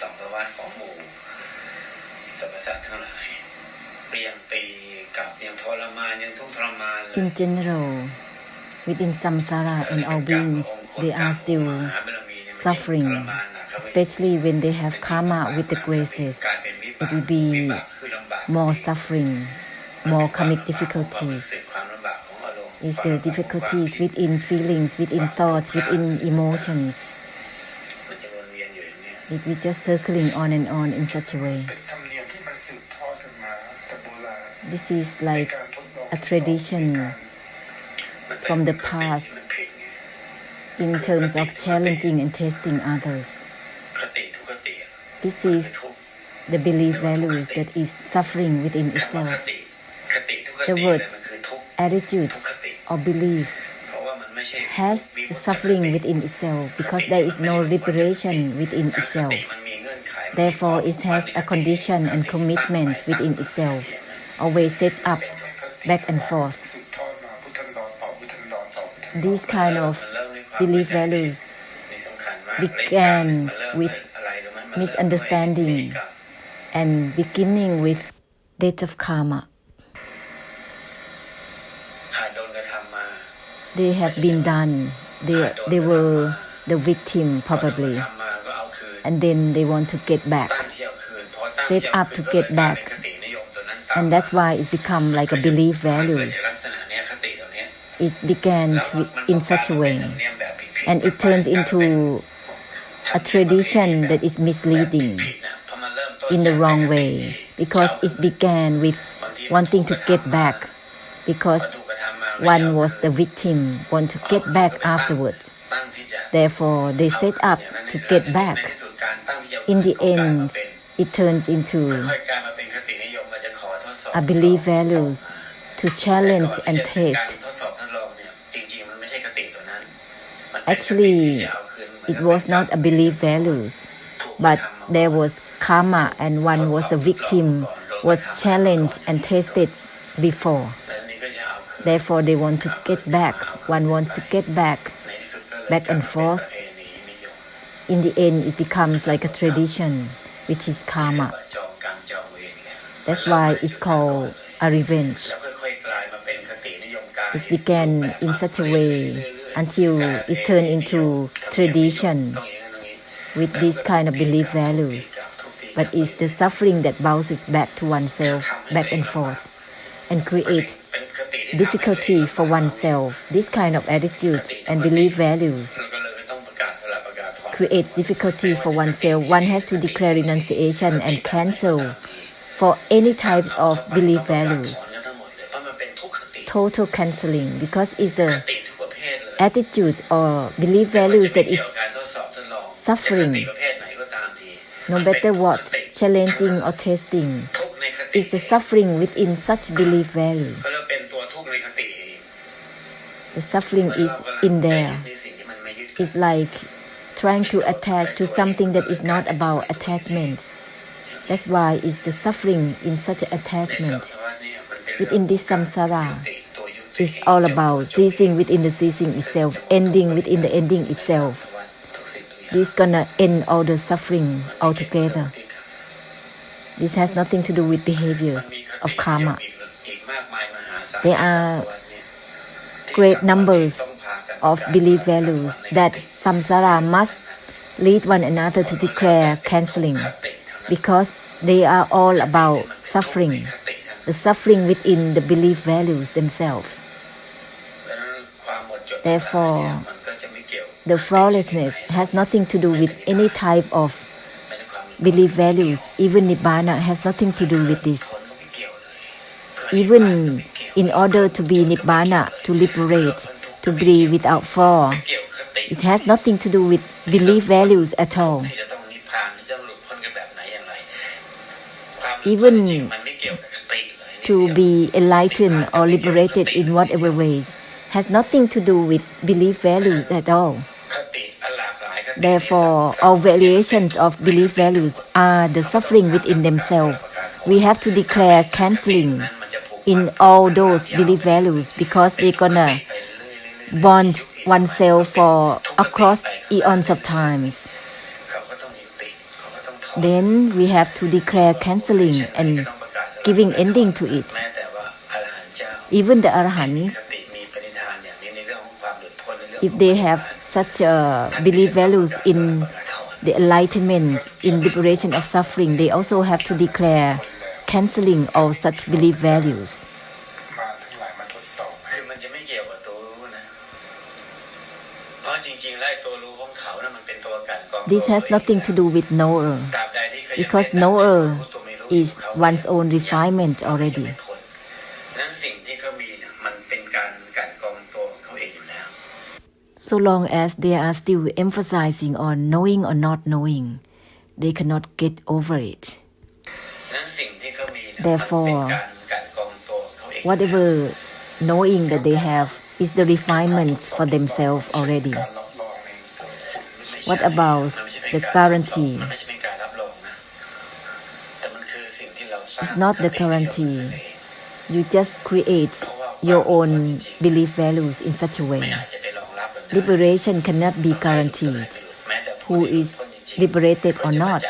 สังสารวัฏของหมู่สรรพสัตว์ทั้งหลายยังตีกับยังทรมานยังทุกข์ทรมาน In general, within samsara and all beings, they are still suffering, especially when they have karma with the graces. It will be more suffering, more karmic difficulties. It's the difficulties within feelings, within thoughts, within emotions. It will just circling on and on in such a way. This is like a tradition from the past in terms of challenging and testing others. This is the belief values that is suffering within itself. The words, attitudes, or belief has the suffering within itself because there is no liberation within itself. Therefore, it has a condition and commitment within itself, always set up back and forth. These kind of belief values began with misunderstanding and beginning with death of karma. They have been done. They were the victim probably, and then they want to get back, set up to get back, and that's why it become like a belief values. It began in such a way, and it turns into a tradition that is misleading in the wrong way because it began with wanting to get back because one was the victim, want to get back afterwards. Therefore, they set up to get back. In the end, it turns into a belief values to challenge and test. Actually, it was not a belief values, but there was karma and one was the victim, was challenged and tested before. Therefore, they want to get back. One wants to get back and forth. In the end, it becomes like a tradition, which is karma. That's why it's called a revenge. It began in such a way until it turned into tradition with this kind of belief values. But it's the suffering that bounces back to oneself, back and forth, and creates difficulty for oneself. This kind of attitudes and belief values creates difficulty for oneself. One has to declare renunciation and cancel for any type of belief values. Total cancelling, because it's the attitudes or belief values that is suffering. No matter what, challenging or testing, it's the suffering within such belief value. The suffering is in there. It's like trying to attach to something that is not about attachment. That's why it's the suffering in such an attachment. Within this samsara, it's all about ceasing within the ceasing itself, ending within the ending itself. This gonna end all the suffering altogether. This has nothing to do with behaviors of karma. There are great numbers of belief values that samsara must lead one another to declare cancelling because they are all about suffering, the suffering within the belief values themselves. Therefore, the flawlessness has nothing to do with any type of belief values. Even Nibbana has nothing to do with this. Even in order to be Nibbana, to liberate, to be without flaw, it has nothing to do with belief values at all. Even to be enlightened or liberated in whatever ways has nothing to do with belief values at all. Therefore, all variations of belief values are the suffering within themselves. We have to declare cancelling in all those belief values because they're gonna bond oneself for across eons of times. then we have to declare cancelling and giving ending to it. Even the Arahants, if they have such belief values in the enlightenment, in liberation of suffering, they also have to declare cancelling all such belief values. This has nothing to do with knower, because knower is one's own refinement already. So long as they are still emphasizing on knowing or not knowing, they cannot get over it. Therefore, whatever knowing that they have is the refinements for themselves already. What about the guarantee? It's not the guarantee. You just create your own belief values in such a way. Liberation cannot be guaranteed. Who is liberated or not?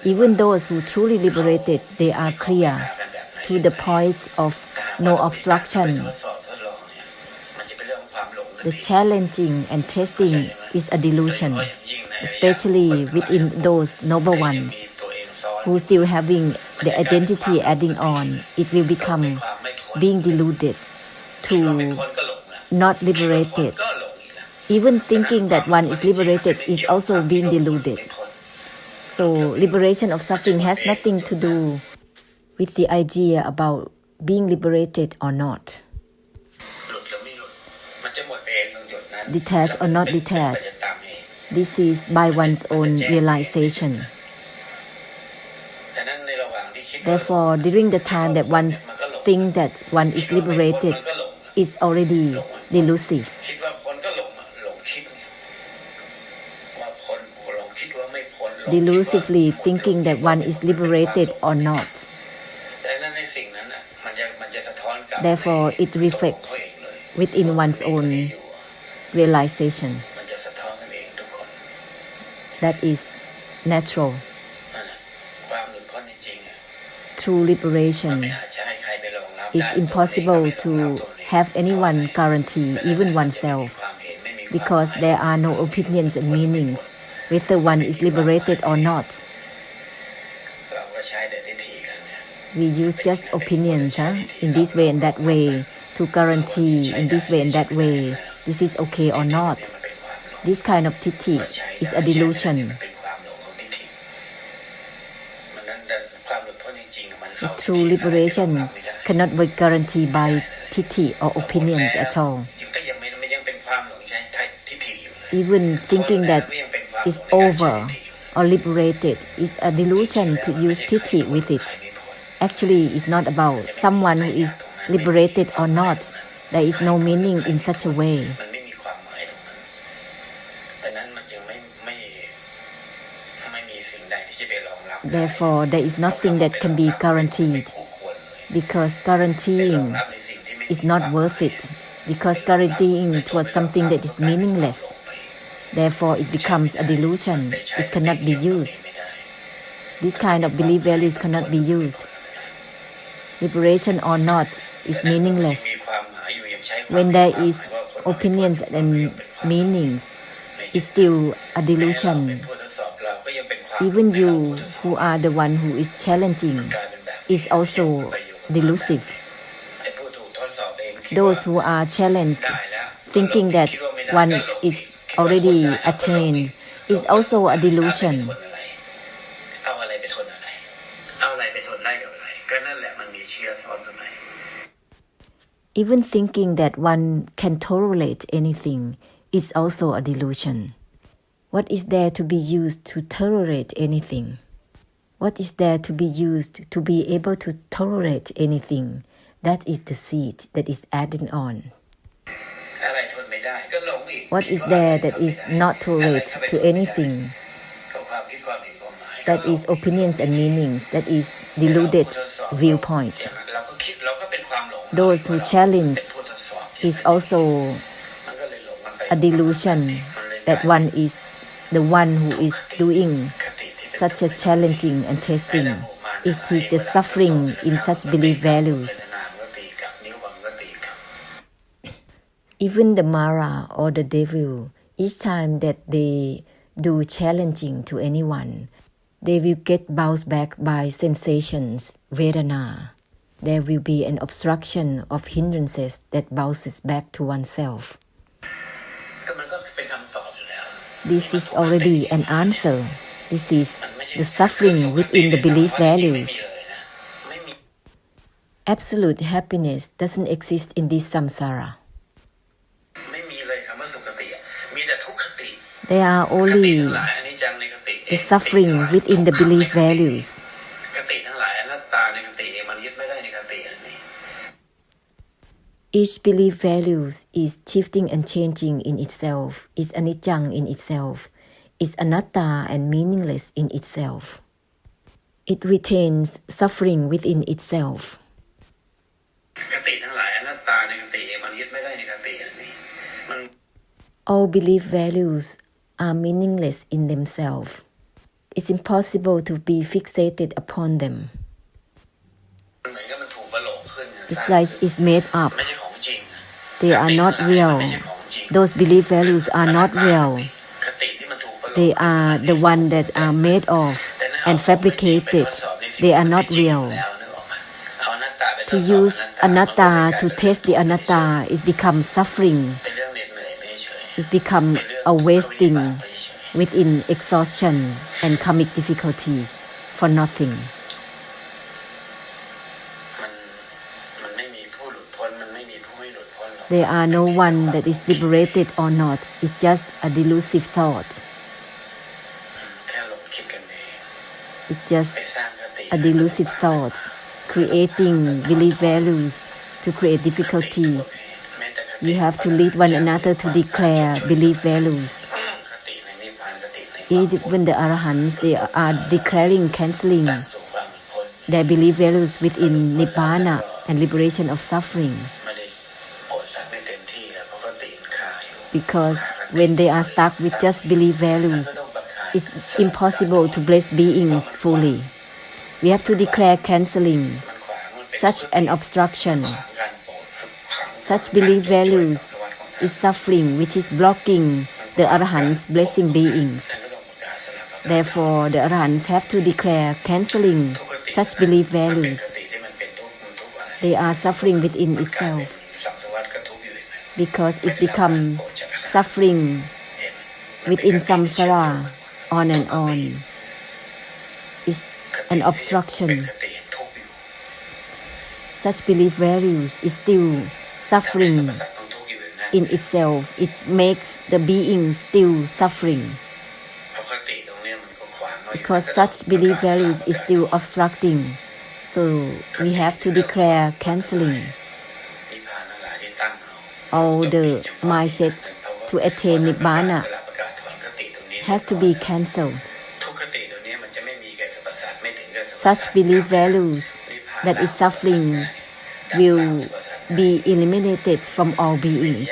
Even those who truly liberated, they are clear to the point of no obstruction. The challenging and testing is a delusion, especially within those noble ones who still having the identity adding on. It will become being deluded to not liberated. Even thinking that one is liberated is also being deluded. So liberation of suffering has nothing to do with the idea about being liberated or not. Detached or not detached, this is by one's own realization. Therefore, during the time that one thinks that one is liberated, is already delusive. Delusively thinking that one is liberated or not. Therefore, it reflects within one's own realization. That is natural. True liberation is impossible to have anyone guarantee, even oneself, because there are no opinions and meanings whether one is liberated or not. We use just opinions in this way and that way to guarantee in this way and that way this is okay or not. This kind of titti is a delusion. True liberation cannot be guaranteed by titti or opinions at all. Even thinking that it's over or liberated is a delusion to use titti with it. Actually, it's not about someone who is liberated or not. There is no meaning in such a way. Therefore, there is nothing that can be guaranteed, because guaranteeing is not worth it, because guaranteeing towards something that is meaningless. Therefore, it becomes a delusion. It cannot be used. This kind of belief values cannot be used. Liberation or not is meaningless. When there is opinions and meanings, it's still a delusion. Even you, who are the one who is challenging, is also delusive. Those who are challenged, thinking that one is already attained, is also a delusion. Even thinking that one can tolerate anything is also a delusion. What is there to be used to tolerate anything? What is there to be used to be able to tolerate anything? That is the seed that is added on. What is there that is not tolerate to anything? That is opinions and meanings. That is deluded viewpoints. Those who challenge is also a delusion that one is the one who is doing such a challenging and testing. It is the suffering in such belief values. Even the Mara or the devil, each time that they do challenging to anyone, they will get bounced back by sensations, Vedana. There will be an obstruction of hindrances that bounces back to oneself. This is already an answer. This is the suffering within the belief values. Absolute happiness doesn't exist in this samsara. There are only the suffering within the belief values. Each belief values is shifting and changing in itself, is anicca in itself, is anatta and meaningless in itself. It retains suffering within itself. All belief values are meaningless in themselves. It's impossible to be fixated upon them. It's like it's made up. They are not real. Those belief values are not real. They are the ones that are made of and fabricated. They are not real. To use anatta to test the anatta is become suffering. It become a wasting within exhaustion and karmic difficulties for nothing. There are no one that is liberated or not. It's just a delusive thought. It's just a delusive thought, creating belief values to create difficulties. You have to lead one another to declare belief values. Even the Arahants, they are declaring, cancelling their belief values within Nibbana and liberation of suffering. Because when they are stuck with just belief values, it's impossible to bless beings fully. We have to declare cancelling such an obstruction. Such belief values is suffering which is blocking the Arahants blessing beings. Therefore, the Arahants have to declare cancelling such belief values. They are suffering within itself because it becomes suffering within samsara on and on. It's an obstruction. Such belief values is still suffering in itself. It makes the being still suffering. Because such belief values is still obstructing. So we have to declare cancelling. All the mindsets to attain Nibbana has to be cancelled. Such belief values that is suffering will be eliminated from all beings.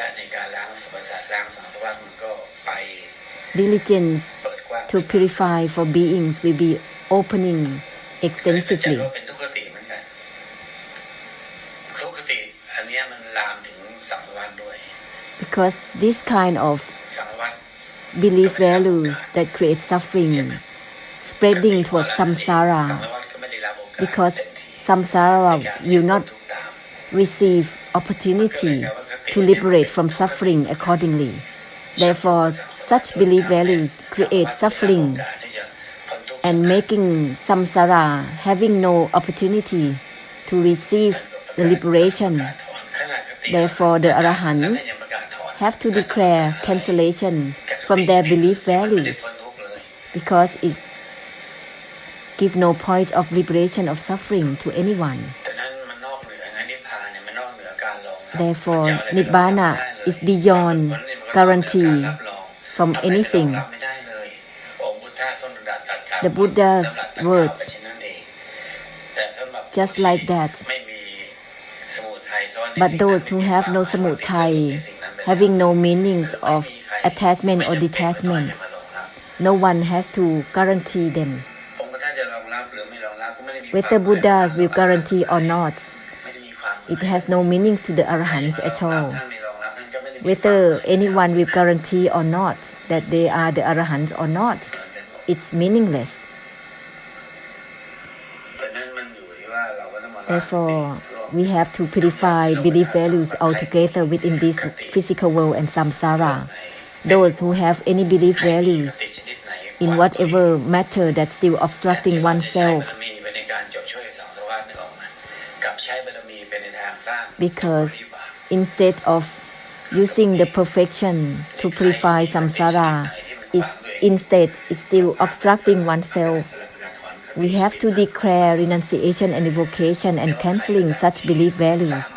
Diligence to purify for beings will be opening extensively. Because this kind of belief values that create suffering spreading towards samsara, because samsara will not receive opportunity to liberate from suffering accordingly. Therefore, such belief values create suffering and making samsara having no opportunity to receive the liberation. Therefore, the Arahants have to declare cancellation from their belief values because it gives no point of liberation of suffering to anyone. Therefore, Nibbana is beyond guarantee from anything. The Buddha's words, just like that. But those who have no samudai, having no meanings of attachment or detachment, no one has to guarantee them. Whether Buddhas will guarantee or not, it has no meaning to the Arahants at all. Whether anyone will guarantee or not that they are the Arahants or not, it's meaningless. Therefore, we have to purify belief values altogether within this physical world and samsara. Those who have any belief values in whatever matter that's still obstructing oneself, because instead of using the perfection to purify samsara, instead it's still obstructing oneself. We have to declare renunciation and evocation and cancelling such belief values,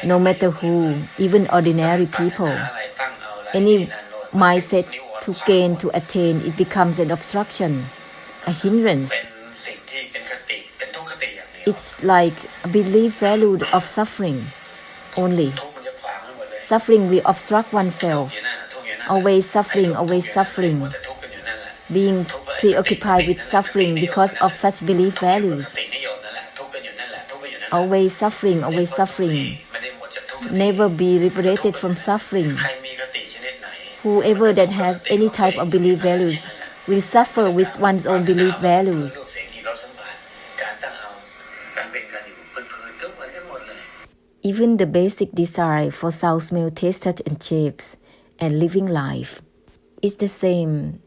no matter who, even ordinary people. Any mindset to gain, to attain, it becomes an obstruction, a hindrance. It's like a belief value of suffering only. Suffering will obstruct oneself. Always suffering, always suffering. Being preoccupied with suffering because of such belief values. Always suffering, always suffering. Never be liberated from suffering. Whoever that has any type of belief values will suffer with one's own belief values. Even the basic desire for sound, smell, taste, touch, and shapes, and living life is the same.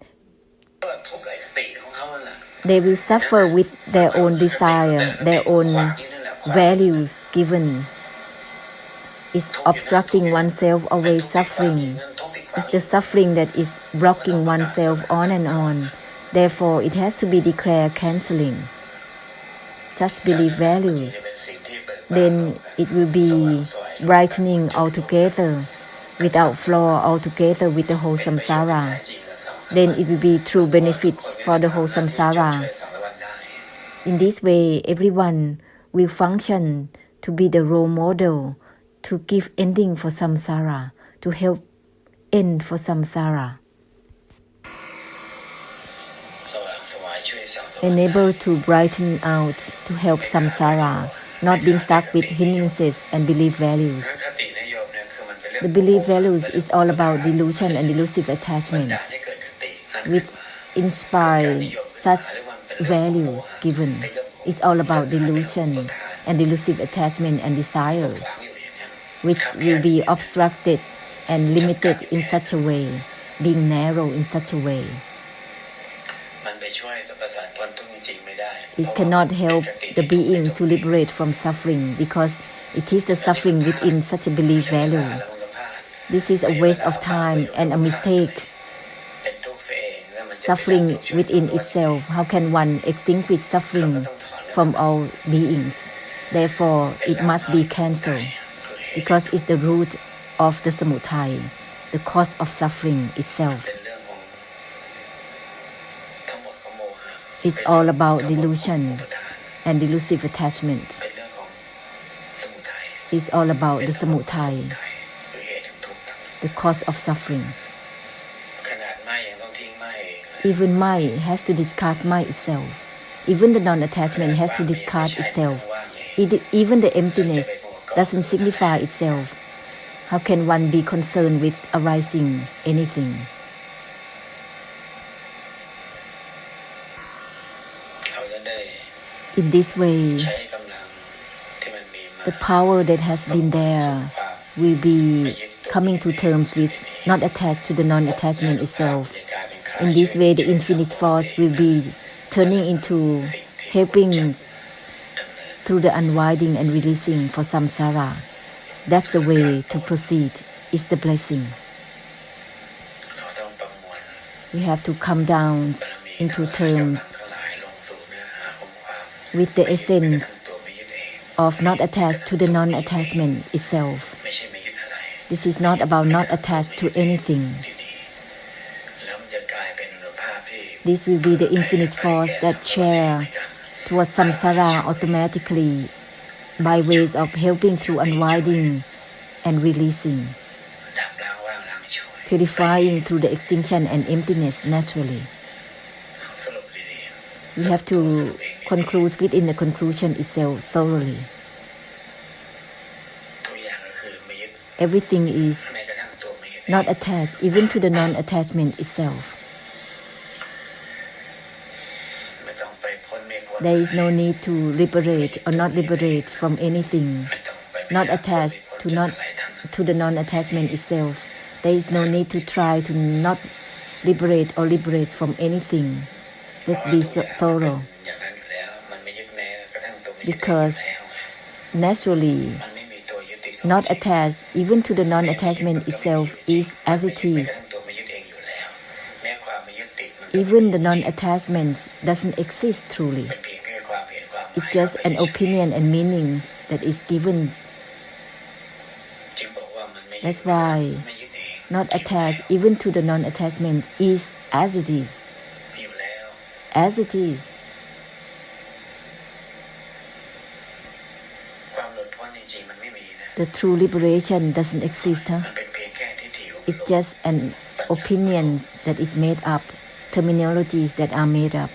They will suffer with their own desire, their own values given. Is obstructing oneself, always suffering. It's the suffering that is blocking oneself on and on. Therefore, it has to be declared cancelling such belief values. Then it will be brightening altogether, without flaw altogether with the whole samsara. Then it will be true benefits for the whole samsara. In this way, everyone will function to be the role model, to give ending for samsara, to help end for samsara. Enable to brighten out, to help samsara, not being stuck with hindrances and belief values. The belief values is all about delusion and delusive attachments, which inspire such values given. It's all about delusion and delusive attachment and desires, which will be obstructed and limited in such a way, being narrow in such a way. It cannot help the beings to liberate from suffering because it is the suffering within such a belief value. This is a waste of time and a mistake. Suffering within itself, how can one extinguish suffering from all beings? Therefore, it must be cancelled because it's the root of the samudaya, the cause of suffering itself. It's all about delusion and delusive attachment. It's all about the samudaya, the cause of suffering. Even mind has to discard mind itself. Even the non-attachment has to discard itself. Even the emptiness doesn't signify itself. How can one be concerned with arising anything? In this way, the power that has been there will be coming to terms with not attached to the non-attachment itself. In this way, the infinite force will be turning into helping through the unwinding and releasing for samsara. That's the way to proceed, is the blessing. We have to come down into terms with the essence of not attached to the non-attachment itself. This is not about not attached to anything. This will be the infinite force that share towards samsara automatically by ways of helping through unwinding and releasing, purifying through the extinction and emptiness naturally. We have to conclude within the conclusion itself thoroughly. ตัวอย่างก็คือไม่ยึด Everything is แม้กระทั่งตัวไม่ยึด not attached, even to the non-attachment itself. ไม่ต้องไปพ้นไม่พ้น There is no need to liberate or not liberate from anything, ไม่ต้องไป not attached to the non-attachment itself. There is no need to try to not liberate or liberate from anything. Let's be thorough. อย่างนั้นอยู่แล้วมันไม่ยึดแม้กระทั่งตัวไม่ยึด Because แล้ว naturally, มันไม่มีตัวยึดติด not attached, even to the non-attachment itself, is as it is. ตัวไม่ยึดเองอยู่แล้วแม้ความไม่ยึดติดมัน Even the non-attachment doesn't exist truly. เป็นเพียงแค่ความเห็นความหมาย It's just an opinion and meaning that is given. จึงบอกว่ามันไม่ยึด That's why ไม่ยึดเอง not attached, even to the non-attachment, is as it is. อยู่แล้ว As it is. ความหลุดพ้นจริงๆมันไม่มีนะ The true liberation doesn't exist, huh? มันเป็นเพียงแค่ทิฏฐิ It's just an opinion that is made up, terminologies that are made up.